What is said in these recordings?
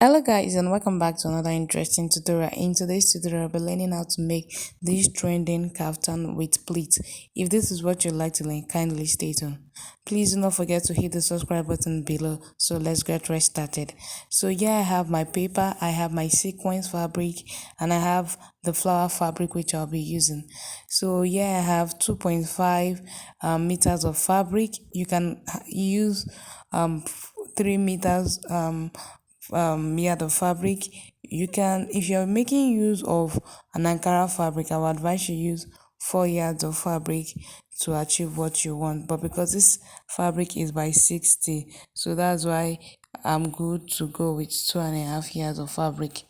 Hello guys and welcome back to another interesting tutorial. In today's tutorial, I'll be learning how to make this trending kaftan with pleats. If this is what you'd like to learn, kindly stay tuned. Please do not forget to hit the subscribe button below. So let's get right started. So here I have my paper, I have my sequence fabric, and I have the flower fabric which I'll be using. So here I have 2.5 meters of fabric. You can use 3 meters yard of fabric. You can, if you're making use of an ankara fabric, I would advise you use 4 yards of fabric to achieve what you want. But because this fabric is by 60, so that's why I'm good to go with 2.5 yards of fabric.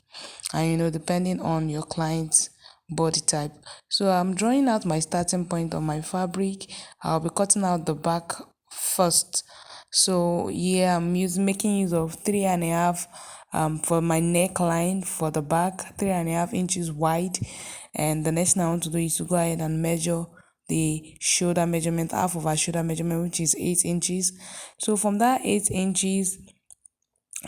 And depending on your client's body type. So I'm drawing out my starting point on my fabric. I'll be cutting out the back first. So yeah, making use of 3.5 for my neckline for the back, 3.5 inches wide. And the next thing I want to do is to go ahead and measure the shoulder measurement, half of our shoulder measurement, which is 8 inches. So from that 8 inches,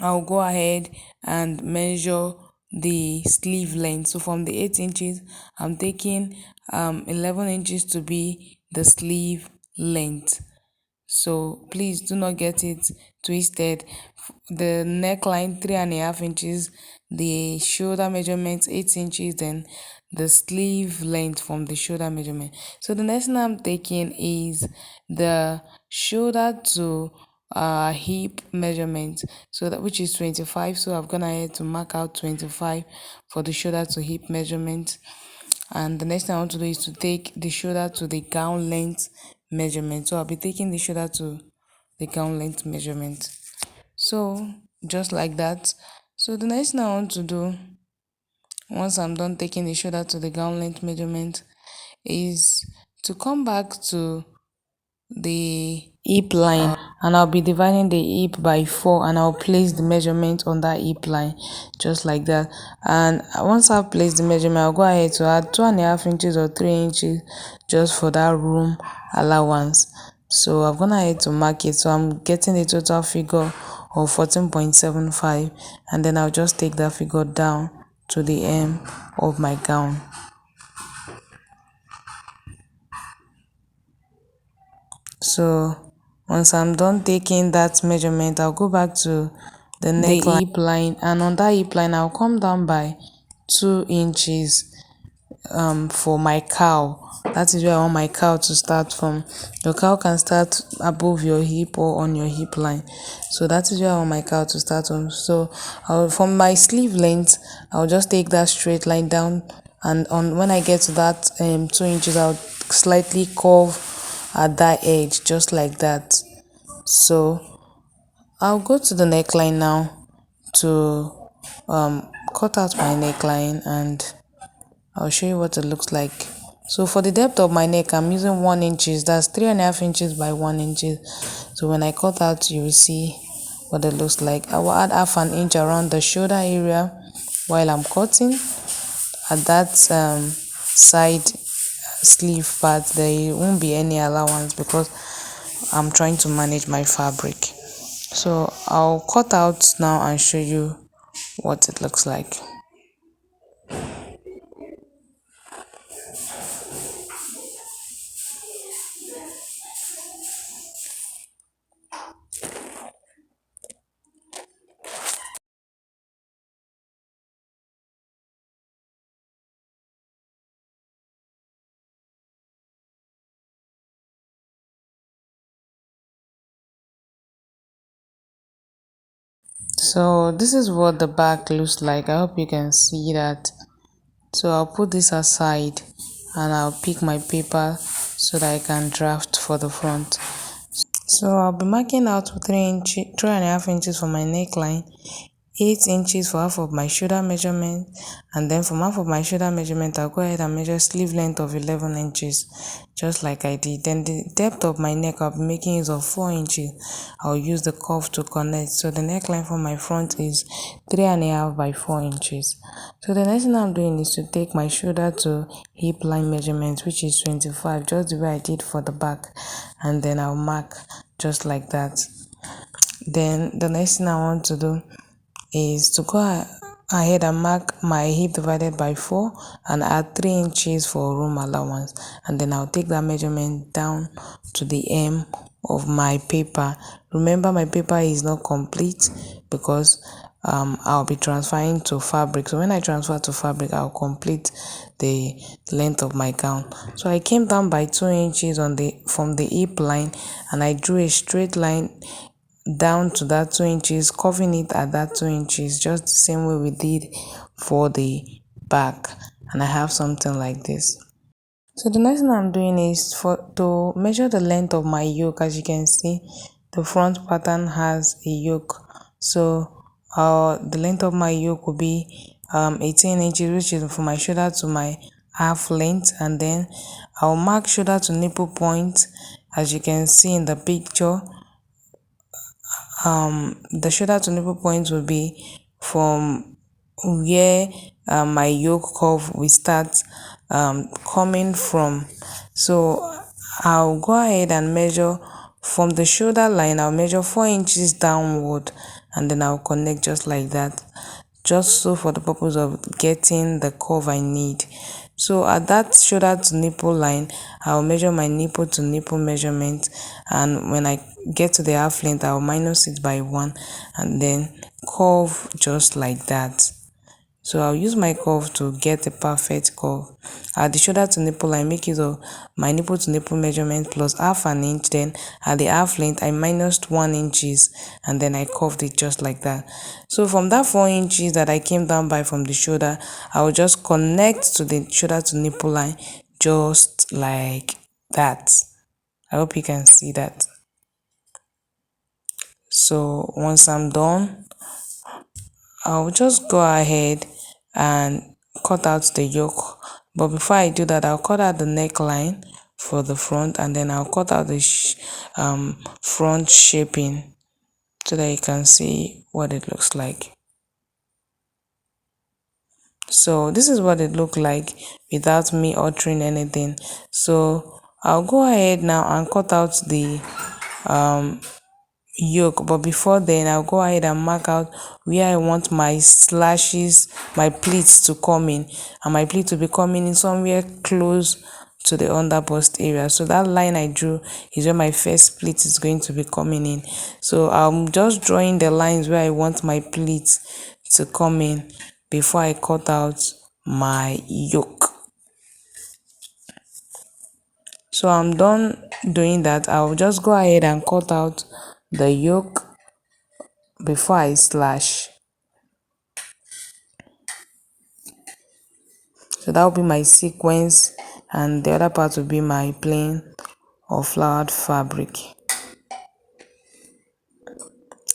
I'll go ahead and measure the sleeve length. So from the 8 inches, I'm taking 11 inches to be the sleeve length. So please do not get it twisted. The neckline 3.5 inches, the shoulder measurement 8 inches, then the sleeve length from the shoulder measurement. So the next thing I'm taking is the shoulder to hip measurement, so that which is 25. So I've gone ahead to mark out 25 for the shoulder to hip measurement. And the next thing I want to do is to take the shoulder to the gown length measurement. So I'll be taking the shoulder to the gown length measurement. So just like that. So the next thing I want to do, once I'm done taking the shoulder to the gown length measurement, is to come back to the hip line, and I'll be dividing the hip by 4, and I'll place the measurement on that hip line just like that. And once I've placed the measurement, I'll go ahead to add 2.5 inches or 3 inches just for that room allowance. So I've gone ahead to mark it, so I'm getting a total figure of 14.75, and then I'll just take that figure down to the hem of my gown. So once I'm done taking that measurement, I'll go back to the hip line, and on that hip line I'll come down by 2 inches for my cow. That is where I want my cow to start from. Your cow can start above your hip or on your hip line. So that is where I want my cow to start from. So from my sleeve length, I'll just take that straight line down, and on when I get to that 2 inches, I'll slightly curve at that edge just like that. So I'll go to the neckline now to cut out my neckline, and I'll show you what it looks like. So for the depth of my neck, I'm using 1 inches. That's 3.5 inches by 1 inches. So when I cut out, you will see what it looks like. I will add half an inch around the shoulder area while I'm cutting. At that side sleeve part, there won't be any allowance because I'm trying to manage my fabric. So I'll cut out now and show you what it looks like. So this is what the back looks like. I hope you can see that. So I'll put this aside and I'll pick my paper so that I can draft for the front. So I'll be marking out 3.5 inches for my neckline, 8 inches for half of my shoulder measurement, and then from half of my shoulder measurement I'll go ahead and measure sleeve length of 11 inches just like I did. Then the depth of my neck, I'll be making use of 4 inches. I'll use the curve to connect. So the neckline for my front is 3.5 by 4 inches. So the next thing I'm doing is to take my shoulder to hip line measurement, which is 25, just the way I did for the back, and then I'll mark just like that. Then the next thing I want to do is to ahead and mark my hip divided by 4 and add 3 inches for room allowance, and then I'll take that measurement down to the hem of my paper. Remember, my paper is not complete because I'll be transferring to fabric. So when I transfer to fabric, I'll complete the length of my gown. So I came down by 2 inches from the hip line, and I drew a straight line down to that 2 inches, curving it at that 2 inches, just the same way we did for the back. And I have something like this. So the next thing I'm doing is to measure the length of my yoke. As you can see, the front pattern has a yoke. So the length of my yoke will be 18 inches, which is from my shoulder to my half length. And then I'll mark shoulder to nipple point. As you can see in the picture, the shoulder to nipple point will be from where my yoke curve will start coming from. So I'll go ahead and measure from the shoulder line. I'll measure 4 inches downward, and then I'll connect just like that, just so for the purpose of getting the curve I need. So at that shoulder to nipple line, I'll measure my nipple to nipple measurement, and when I get to the half length, I'll minus it by 1 and then curve just like that. So I'll use my curve to get a perfect curve. At the shoulder to nipple, I make use of my nipple to nipple measurement plus half an inch. Then at the half length, I minused 1 inches and then I curved it just like that. So from that 4 inches that I came down by from the shoulder, I will just connect to the shoulder to nipple line just like that. I hope you can see that. So once I'm done, I'll just go ahead and cut out the yoke. But before I do that, I'll cut out the neckline for the front, and then I'll cut out the front shaping so that you can see what it looks like. So this is what it looked like without me altering anything. So I'll go ahead now and cut out the yoke, but before then I'll go ahead and mark out where I want my slashes, my pleats to come in, and my pleat to be coming in somewhere close to the underbust area. So that line I drew is where my first pleat is going to be coming in. So I'm just drawing the lines where I want my pleats to come in before I cut out my yoke. So I'm done doing that. I'll just go ahead and cut out the yoke before I slash. So that will be my sequence, and the other part will be my plain or flowered fabric.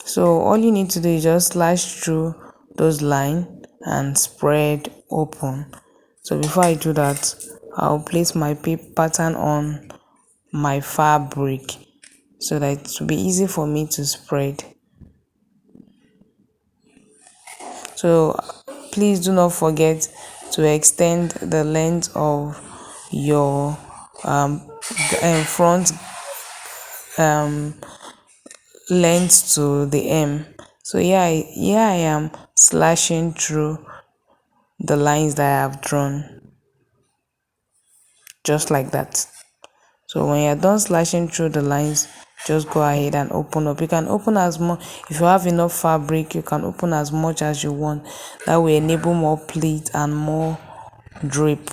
So all you need to do is just slash through those lines and spread open. So before I do that, I'll place my pattern on my fabric so that it will be easy for me to spread. So please do not forget to extend the length of your front length to the hem. So here I am slashing through the lines that I have drawn just like that. So when you're done slashing through the lines, just go ahead and open up. You can open as much, if you have enough fabric, you can open as much as you want. That will enable more pleat and more drape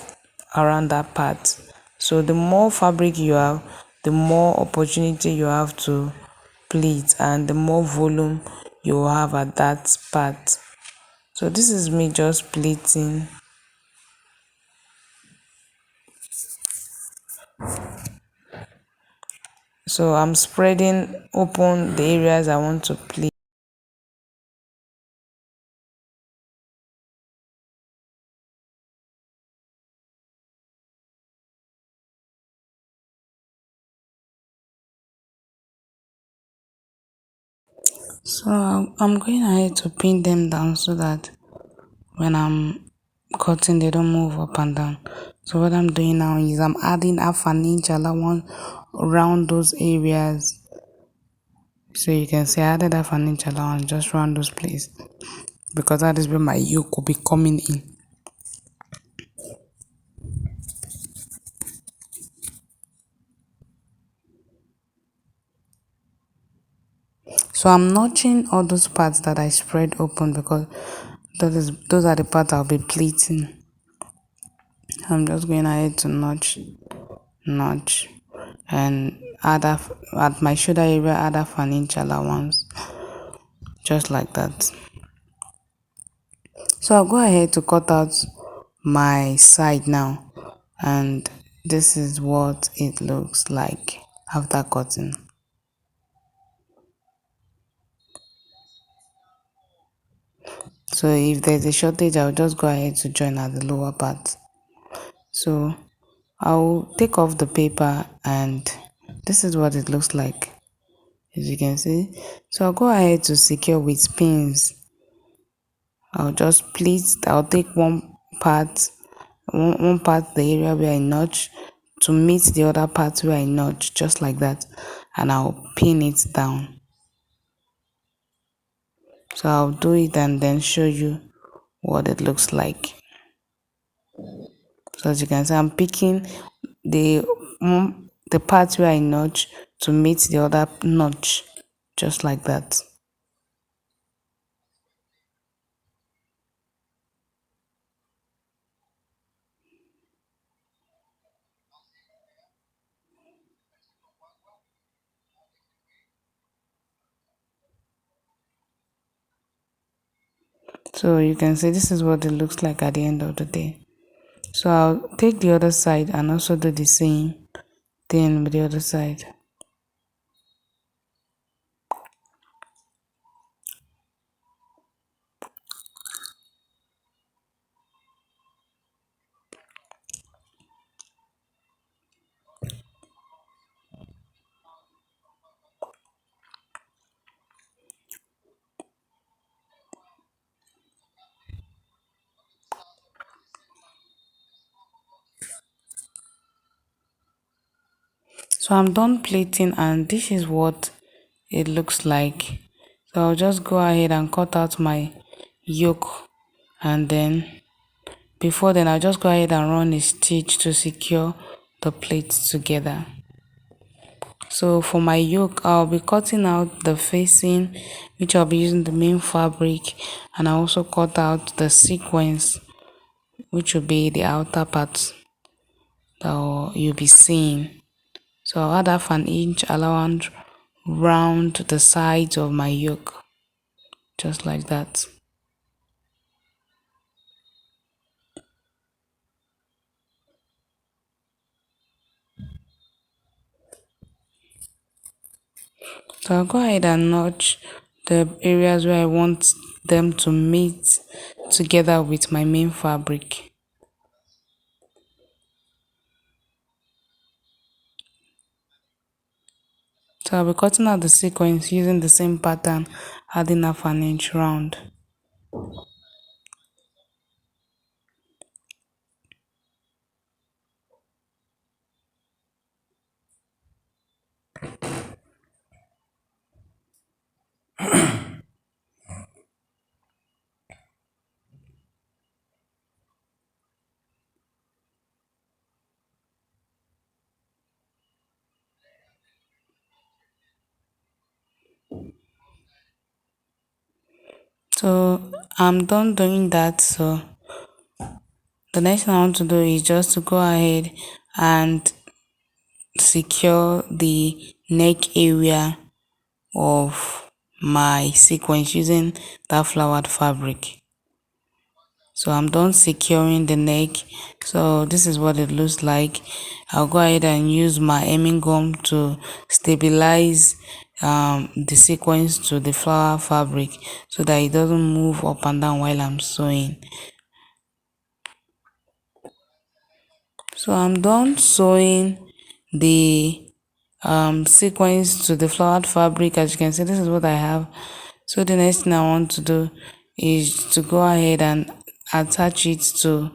around that part. So the more fabric you have, the more opportunity you have to pleat, and the more volume you have at that part. So this is me just pleating. So I'm spreading open the areas I want to pleat. So I'm going ahead to pin them down so that when I'm cutting they don't move up and down. So what I'm doing now is I'm adding half an inch allowance around those areas. So you can see I added half an inch allowance just around those places. because that is where my yoke will be coming in. So I'm notching all those parts that I spread open because those are the parts I'll be pleating. I'm just going ahead to notch, and at my shoulder area, add half an inch allowance, just like that. So I'll go ahead to cut out my side now, and this is what it looks like after cutting. So if there's a shortage, I'll just go ahead to join at the lower part. So I'll take off the paper, and this is what it looks like, as you can see. So I'll go ahead to secure with pins. I'll take one part, the area where I notch, to meet the other part where I notch, just like that, and I'll pin it down. So I'll do it and then show you what it looks like. So as you can see, I'm picking the the part where I notch to meet the other notch, just like that. So you can see this is what it looks like at the end of the day. So I'll take the other side and also do the same thing with the other side. So I'm done plating, and this is what it looks like. So I'll just go ahead and cut out my yoke, and then before then I'll just go ahead and run a stitch to secure the plates together. So for my yoke, I'll be cutting out the facing, which I'll be using the main fabric, and I also cut out the sequence, which will be the outer part that you'll be seeing. So I'll add half an inch allowance round the sides of my yoke, just like that. So I'll go ahead and notch the areas where I want them to meet together with my main fabric. So I'll be cutting out the sequence using the same pattern, adding half an inch round. So I'm done doing that. So the next thing I want to do is just to go ahead and secure the neck area of my sequence using that flowered fabric. So I'm done securing the neck. So this is what it looks like. I'll go ahead and use my hemming gum to stabilize the sequence to the flower fabric so that it doesn't move up and down while I'm sewing. So I'm done sewing the sequence to the flowered fabric. As you can see, this is what I have. So the next thing I want to do is to go ahead and attach it to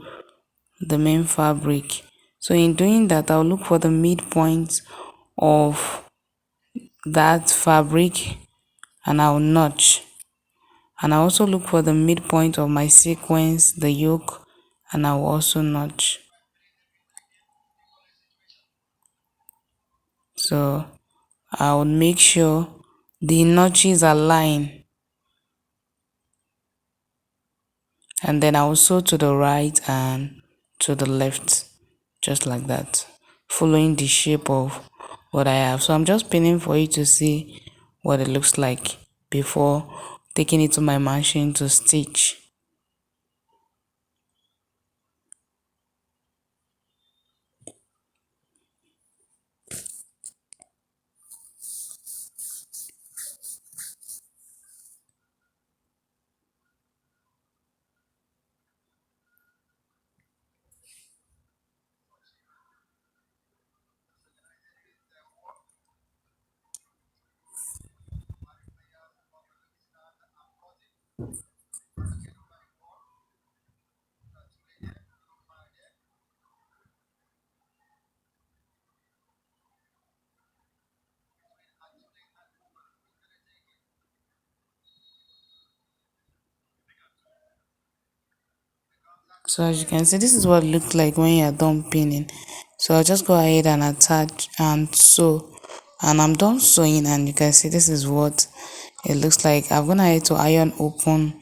the main fabric. So in doing that, I'll look for the midpoint of that fabric, and I'll notch And I also look for the midpoint of my sequence, the yoke, and I will also notch. So I would make sure the notches align, and then I will sew to the right and to the left, just like that, following the shape of what I have. So I'm just pinning for you to see what it looks like before taking it to my machine to stitch. So as you can see, this is what it looks like when you're done pinning. So I'll just go ahead and attach and sew, and I'm done sewing, and you can see this is what it looks like. I'm gonna head to iron open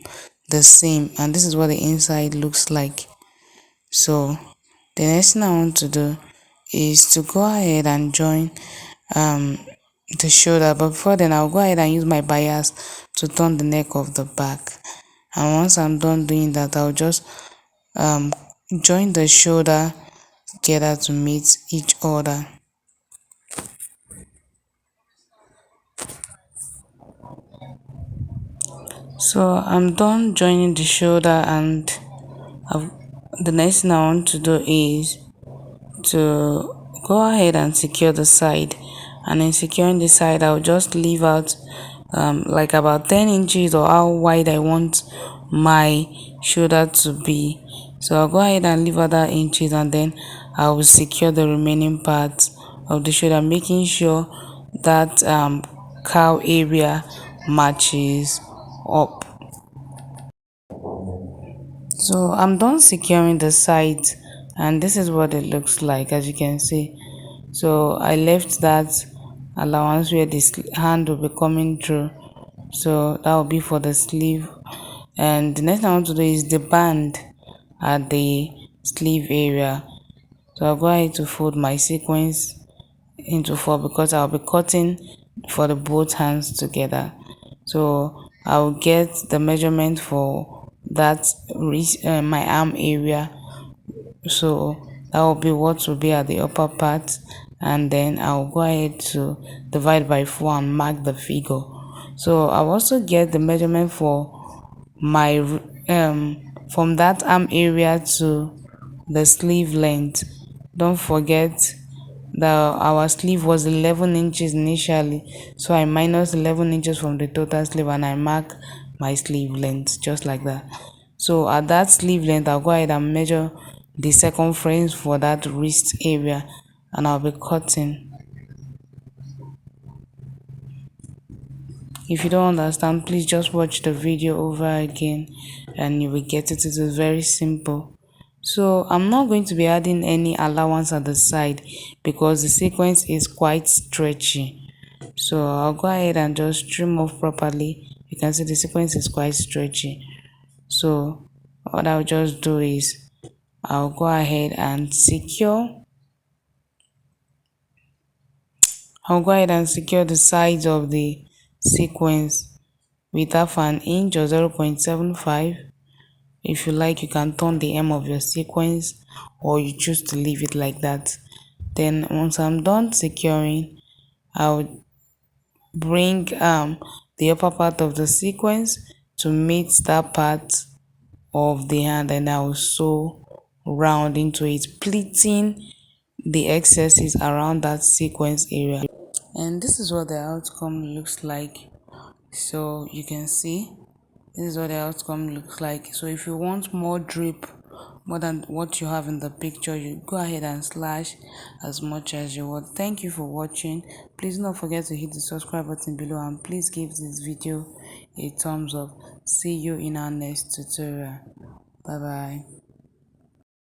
the seam, and this is what the inside looks like. So the next thing I want to do is to go ahead and join um the shoulder, but before then I'll go ahead and use my bias to turn the neck of the back. And once I'm done doing that, I'll just um join the shoulder together to meet each other. So I'm done joining the shoulder, and I've, the next thing I want to do is to go ahead and secure the side. And in securing the side, I'll just leave out like about 10 inches, or how wide I want my shoulder to be. So I'll go ahead and leave out that inches, and then I will secure the remaining part of the shoulder, making sure that cow area matches up. So I'm done securing the sides, and this is what it looks like, as you can see. So I left that allowance where this hand will be coming through, so that will be for the sleeve. And the next thing I want to do is the band at the sleeve area. So I'll go ahead to fold my sequence into four, because I'll be cutting for the both hands together. So I'll get the measurement for that my arm area. So that will be what will be at the upper part, and then I'll go ahead to divide by 4 and mark the figure. So I'll also get the measurement for my from that arm area to the sleeve length. Don't forget that our sleeve was 11 inches initially, so I minus 11 inches from the total sleeve, and I mark my sleeve length just like that. So at that sleeve length, I'll go ahead and measure the circumference for that wrist area, and I'll be cutting. If you don't understand, please just watch the video over again and you will get it. It is very simple. So I'm not going to be adding any allowance at the side because the sequence is quite stretchy. So I'll go ahead and just trim off properly. You can see the sequence is quite stretchy. So what I'll just do is I'll go ahead and secure the sides of the sequence with half an inch or 0.75. If you like, you can turn the hem of your sequence, or you choose to leave it like that. Then once I'm done securing, I'll bring the upper part of the sequence to meet that part of the hand, and I'll sew round into it, pleating the excesses around that sequence area. And this is what the outcome looks like. So you can see this is what the outcome looks like. So if you want more drip, more than what you have in the picture, you go ahead and slash as much as you want. Thank you for watching. Please don't forget to hit the subscribe button below, and please give this video a thumbs up. See you in our next tutorial. Bye bye.